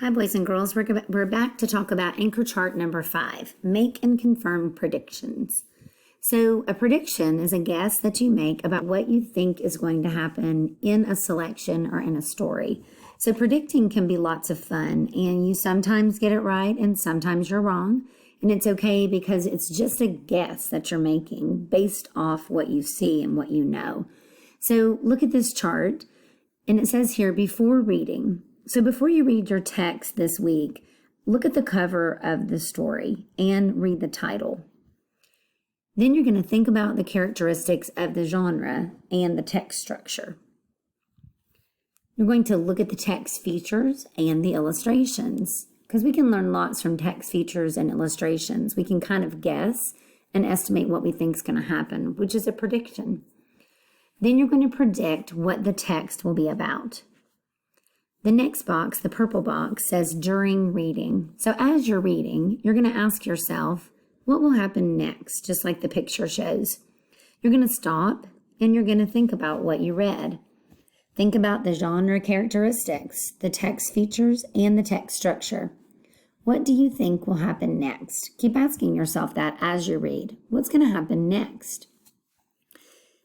Hi, boys and girls. We're back to talk about anchor chart number 5, make and confirm predictions. So a prediction is a guess that you make about what you think is going to happen in a selection or in a story. So predicting can be lots of fun, and you sometimes get it right and sometimes you're wrong. And it's okay because it's just a guess that you're making based off what you see and what you know. So look at this chart, and it says here, before reading. So before you read your text this week, look at the cover of the story and read the title. Then you're going to think about the characteristics of the genre and the text structure. You're going to look at the text features and the illustrations, because we can learn lots from text features and illustrations. We can kind of guess and estimate what we think is going to happen, which is a prediction. Then you're going to predict what the text will be about. The next box, the purple box, says during reading. So as you're reading, you're going to ask yourself, what will happen next? Just like the picture shows. You're going to stop and you're going to think about what you read. Think about the genre characteristics, the text features, and the text structure. What do you think will happen next? Keep asking yourself that as you read. What's going to happen next?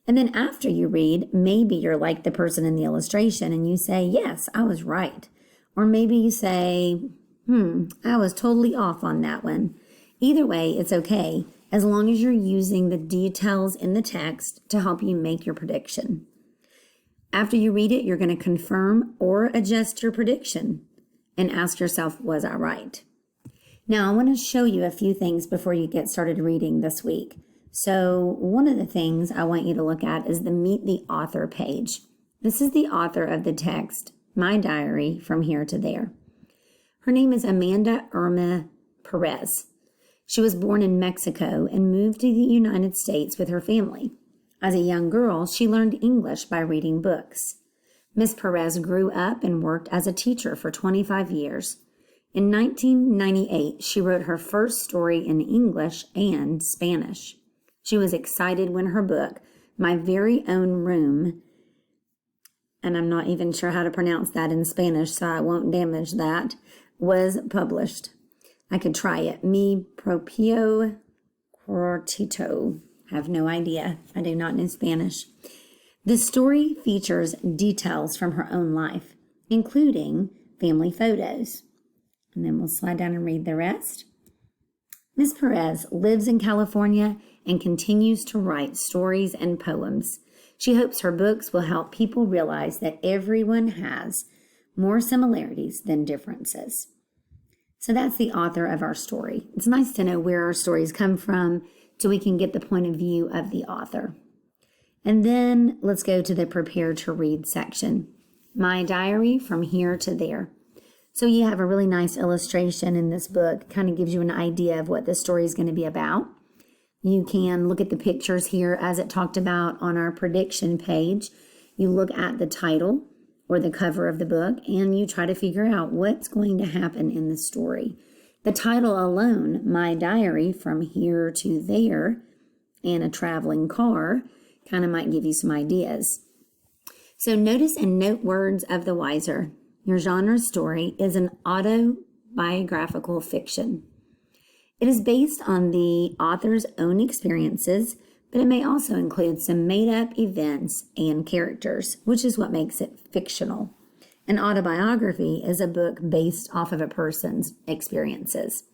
And then after you read, maybe you're like the person in the illustration and you say, yes, I was right. Or maybe you say, I was totally off on that one. Either way, it's okay, as long as you're using the details in the text to help you make your prediction. After you read it, you're going to confirm or adjust your prediction and ask yourself, was I right? Now, I want to show you a few things before you get started reading this week. So one of the things I want you to look at is the Meet the Author page. This is the author of the text, My Diary from Here to There. Her name is Amanda Irma Perez. She was born in Mexico and moved to the United States with her family. As a young girl, she learned English by reading books. Ms. Perez grew up and worked as a teacher for 25 years. In 1998, she wrote her first story in English and Spanish. She was excited when her book, My Very Own Room, and I'm not even sure how to pronounce that in Spanish, so I won't damage that, was published. I could try it. Mi propio cuartito. I have no idea. I do not know Spanish. The story features details from her own life, including family photos. And then we'll slide down and read the rest. Ms. Perez lives in California and continues to write stories and poems. She hopes her books will help people realize that everyone has more similarities than differences. So that's the author of our story. It's nice to know where our stories come from so we can get the point of view of the author. And then let's go to the prepare to read section. My Diary from Here to There. So you have a really nice illustration in this book, kind of gives you an idea of what the story is going to be about. You can look at the pictures here as it talked about on our prediction page. You look at the title or the cover of the book and you try to figure out what's going to happen in the story. The title alone, My Diary from Here to There, and a traveling car, kind of might give you some ideas. So notice and note words of the wiser. Your genre story is an autobiographical fiction. It is based on the author's own experiences, but it may also include some made-up events and characters, which is what makes it fictional. An autobiography is a book based off of a person's experiences.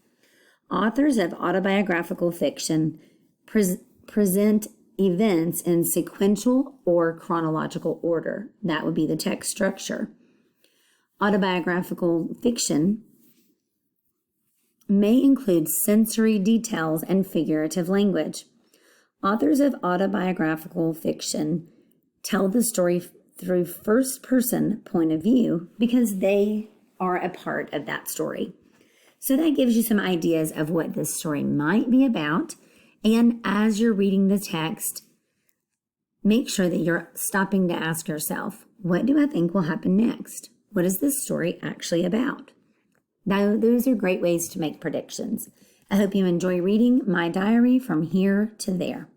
Authors of autobiographical fiction present events in sequential or chronological order. That would be the text structure. Autobiographical fiction may include sensory details and figurative language. Authors of autobiographical fiction tell the story through first-person point of view because they are a part of that story. So that gives you some ideas of what this story might be about. And as you're reading the text, make sure that you're stopping to ask yourself, what do I think will happen next? What is this story actually about? Now, those are great ways to make predictions. I hope you enjoy reading My Diary from Here to There.